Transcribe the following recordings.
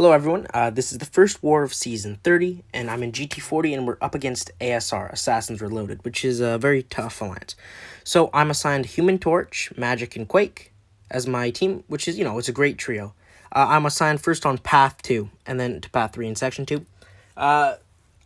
Hello everyone, this is the first war of Season 30, and I'm in GT40 and we're up against ASR, Assassins Reloaded, which is a very tough alliance. So I'm assigned Human Torch, Magic, and Quake as my team, which is, it's a great trio. I'm assigned first on Path 2, and then to Path 3 in Section 2.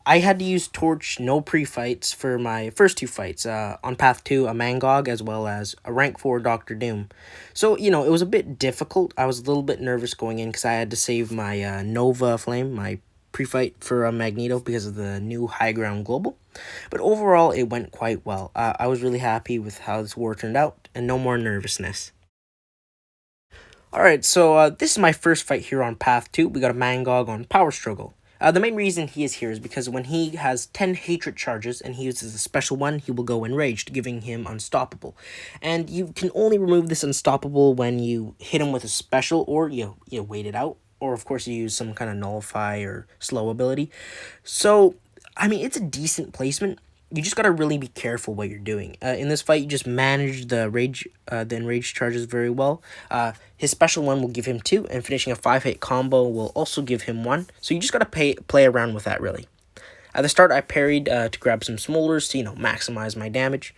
I had to use Torch no pre-fights for my first two fights. On Path 2, a Mangog, as well as a Rank 4 Doctor Doom. So, it was a bit difficult. I was a little bit nervous going in because I had to save my Nova Flame, my pre-fight for Magneto because of the new High Ground Global. But overall, it went quite well. I was really happy with how this war turned out, and no more nervousness. Alright, so this is my first fight here on Path 2. We got a Mangog on Power Struggle. The main reason he is here is because when he has 10 hatred charges and he uses a special one, he will go enraged, giving him unstoppable. And you can only remove this unstoppable when you hit him with a special or you wait it out. Or of course you use some kind of nullify or slow ability. So, it's a decent placement. You just gotta really be careful what you're doing. In this fight, you just manage the enraged charges very well. His special one will give him 2, and finishing a 5-hit combo will also give him 1. So you just gotta play around with that, really. At the start, I parried to grab some smolders to, maximize my damage.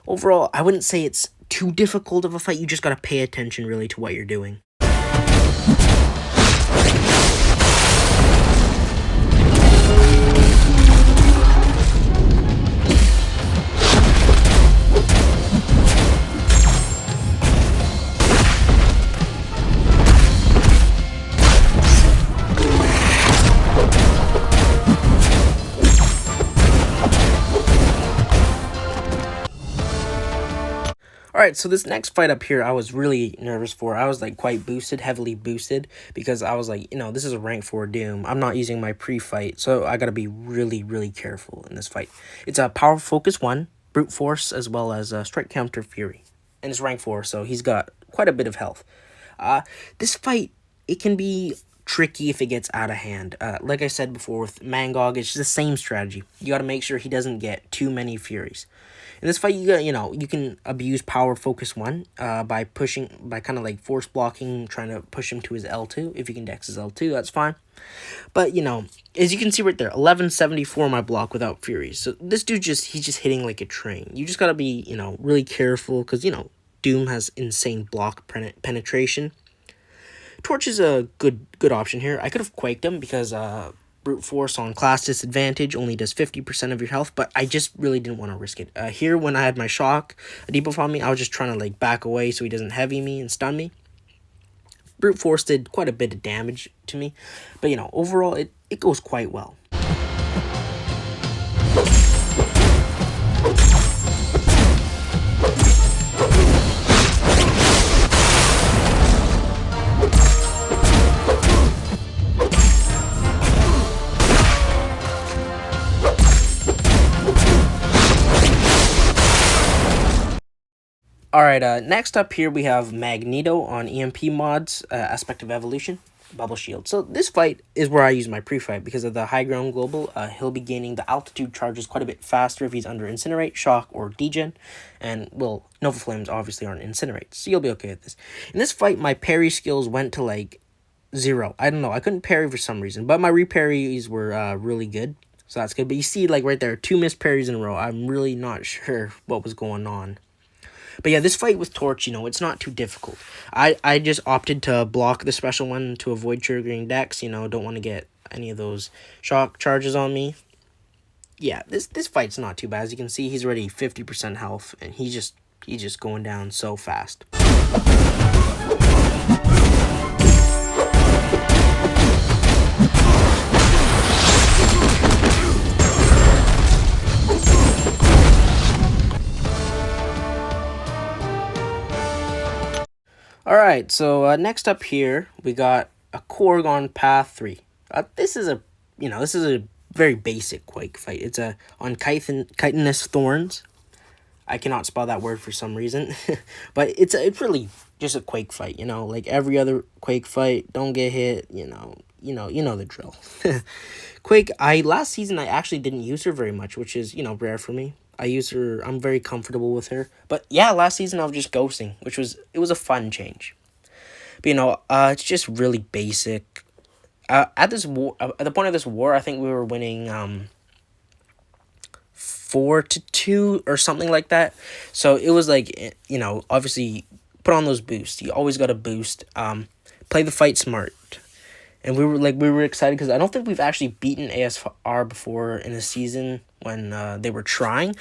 Overall, I wouldn't say it's too difficult of a fight. You just gotta pay attention, really, to what you're doing. Alright, so this next fight up here, I was really nervous for. I was, quite boosted, heavily boosted, because I was this is a rank 4 Doom. I'm not using my pre-fight, so I gotta be really, really careful in this fight. It's a Power Focus 1, Brute Force, as well as Strike Counter Fury. And it's rank 4, so he's got quite a bit of health. This fight, it can be tricky if it gets out of hand. Like I said before, with Mangog, it's the same strategy. You gotta make sure he doesn't get too many Furies. In this fight, you can abuse Power Focus 1 by kind of force blocking, trying to push him to his L2. If you can dex his L2, that's fine. But, as you can see right there, 1174 my block without Furies. So this dude he's just hitting like a train. You just gotta be, really careful because, Doom has insane block penetration. Torch is a good option here. I could have Quaked him because Brute Force on class disadvantage only does 50% of your health, but I just really didn't want to risk it. Here, when I had my shock debuff on me, I was just trying to back away so he doesn't heavy me and stun me. Brute Force did quite a bit of damage to me, but overall it goes quite well. Alright, next up here we have Magneto on EMP mods, Aspect of Evolution, Bubble Shield. So this fight is where I use my pre-fight because of the High Ground Global. He'll be gaining the altitude charges quite a bit faster if he's under Incinerate, Shock, or Degen. And, Nova Flames obviously aren't Incinerate, so you'll be okay with this. In this fight, my parry skills went to, 0. I don't know, I couldn't parry for some reason, but my reparries were really good. So that's good. But you see, right there, 2 missed parries in a row. I'm really not sure what was going on. But yeah, this fight with Torch, it's not too difficult. I just opted to block the special one to avoid triggering dex, don't want to get any of those shock charges on me. Yeah, this fight's not too bad. As you can see, he's already 50% health, and he's just going down so fast. Alright, so next up here, we got a Korg on Path 3. This is a very basic Quake fight. It's on chitinous thorns. I cannot spell that word for some reason. But it's really just a Quake fight, like every other Quake fight. Don't get hit, you know the drill. Quake, last season I actually didn't use her very much, which is, rare for me. I use her, I'm very comfortable with her. But yeah, last season I was just ghosting, it was a fun change. But it's just really basic. At this war, at the point of this war, I think we were winning 4-2 or something like that. So it was like, obviously put on those boosts. You always got to boost. Play the fight smart. And we were excited because I don't think we've actually beaten ASR before in a season when they were trying.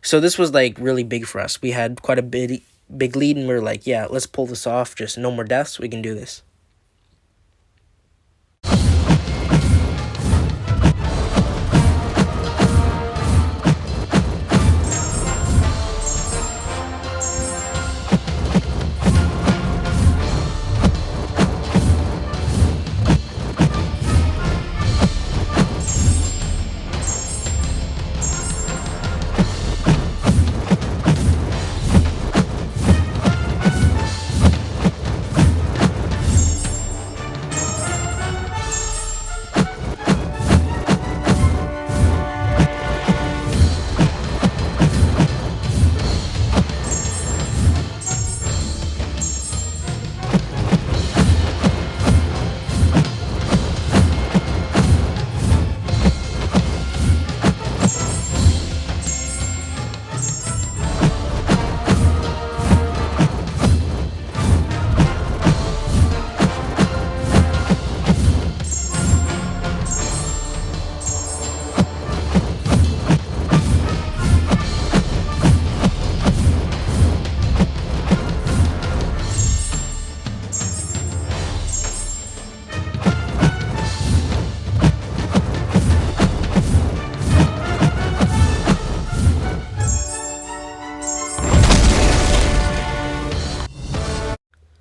So this was like really big for us. We had quite a big lead, and we were like, yeah, let's pull this off. Just no more deaths. We can do this.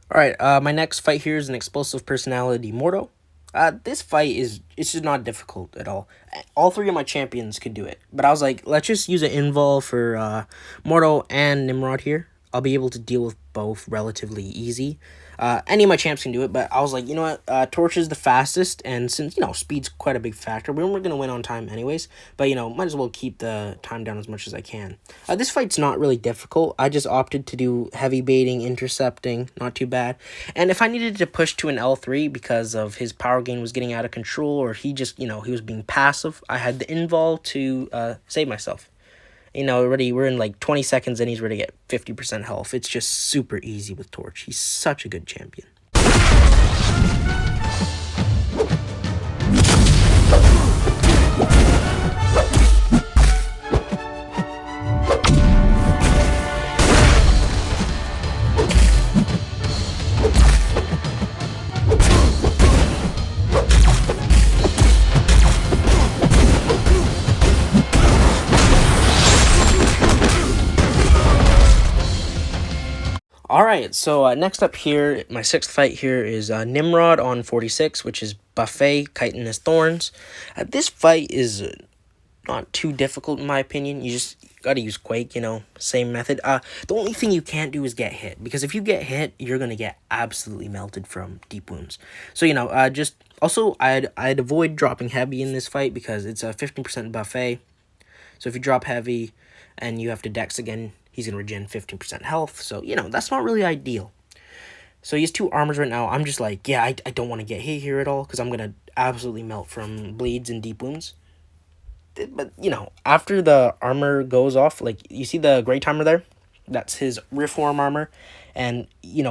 All right, my next fight here is an explosive personality, Mordo. This fight it's just not difficult at all. All three of my champions could do it, but I was like, let's just use an invul for Mordo and Nimrod here. I'll be able to deal with both relatively easy. Any of my champs can do it, but I was like, you know what? Torch is the fastest, and since, speed's quite a big factor, we're going to win on time anyways, but, might as well keep the time down as much as I can. This fight's not really difficult. I just opted to do heavy baiting, intercepting, not too bad. And if I needed to push to an L3 because of his power gain was getting out of control, or he just, he was being passive, I had the invul to save myself. Already we're in like 20 seconds and he's ready to get 50% health. It's just super easy with Torch. He's such a good champion. Alright, so next up here, my sixth fight here is Nimrod on 46, which is Buffet, Chitinous Thorns. This fight is not too difficult in my opinion. You just gotta use Quake, same method. The only thing you can't do is get hit, because if you get hit, you're gonna get absolutely melted from deep wounds. So, just... Also, I'd avoid dropping heavy in this fight, because it's a 15% buffet. So if you drop heavy and you have to dex again, he's going to regen 15% health. So, that's not really ideal. So he has 2 armors right now. I'm just like, yeah, I don't want to get hit here at all, because I'm going to absolutely melt from bleeds and deep wounds. But, after the armor goes off, like, you see the gray timer there? That's his reform armor. And,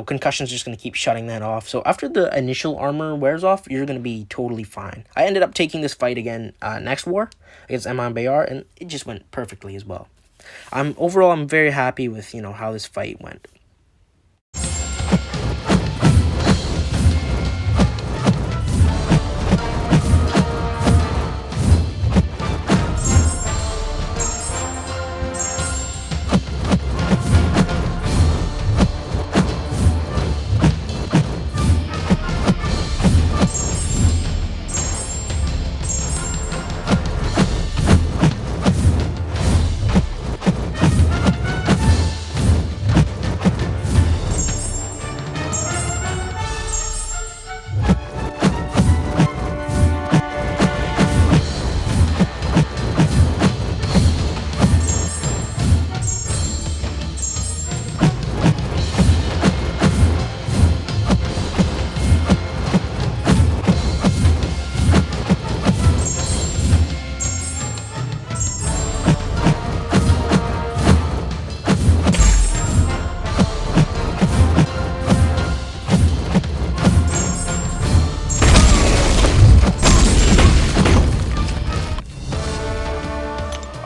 concussion's just going to keep shutting that off. So after the initial armor wears off, you're going to be totally fine. I ended up taking this fight again next war against Emma and Bayar, and it just went perfectly as well. Overall, I'm very happy with, how this fight went.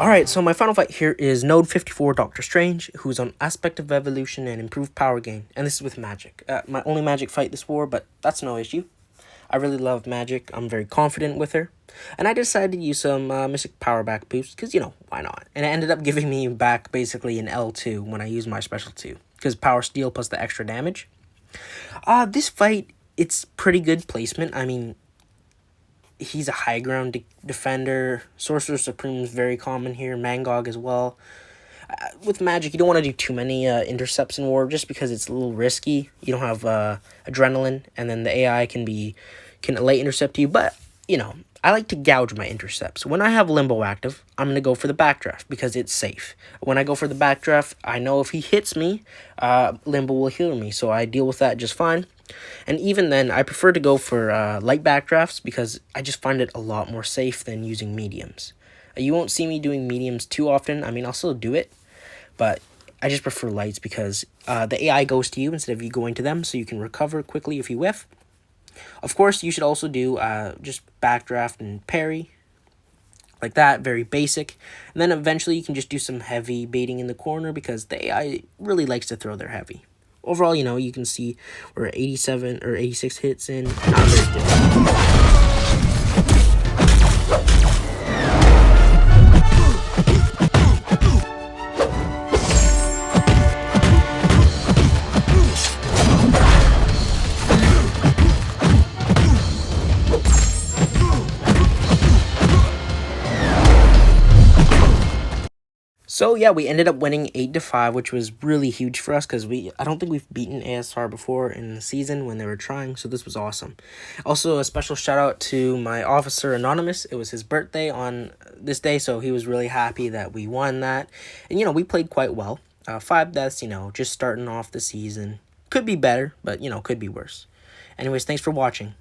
Alright, so my final fight here is Node 54 Doctor Strange, who's on Aspect of Evolution and Improved Power Gain, and this is with Magic. My only Magic fight this war, but that's no issue. I really love Magic, I'm very confident with her, and I decided to use some Mystic Power back boost, because, you know, why not? And it ended up giving me back basically an L2 when I used my special 2, because Power Steel plus the extra damage. This fight, it's pretty good placement. I mean, he's a high ground defender. Sorcerer Supreme is very common here. Mangog as well. With Magic, you don't want to do too many intercepts in war just because it's a little risky. You don't have adrenaline, and then the AI can late intercept you. But, you know, I like to gouge my intercepts. When I have Limbo active, I'm going to go for the backdraft because it's safe. When I go for the backdraft, I know if he hits me, Limbo will heal me, so I deal with that just fine. And even then, I prefer to go for light backdrafts because I just find it a lot more safe than using mediums. You won't see me doing mediums too often. I mean, I'll still do it, but I just prefer lights because the AI goes to you instead of you going to them, so you can recover quickly if you whiff. Of course, you should also do just backdraft and parry, like that, very basic. And then eventually you can just do some heavy baiting in the corner because the AI really likes to throw their heavy. Overall, you know, you can see we're 87 or 86 hits in. Not very different. So yeah, we ended up winning 8-5, which was really huge for us because I don't think we've beaten ASR before in the season when they were trying, so this was awesome. Also, a special shout out to my officer Anonymous. It was his birthday on this day, so he was really happy that we won that. And you know, we played quite well. 5 deaths, you know, just starting off the season. Could be better, but you know, could be worse. Anyways, thanks for watching.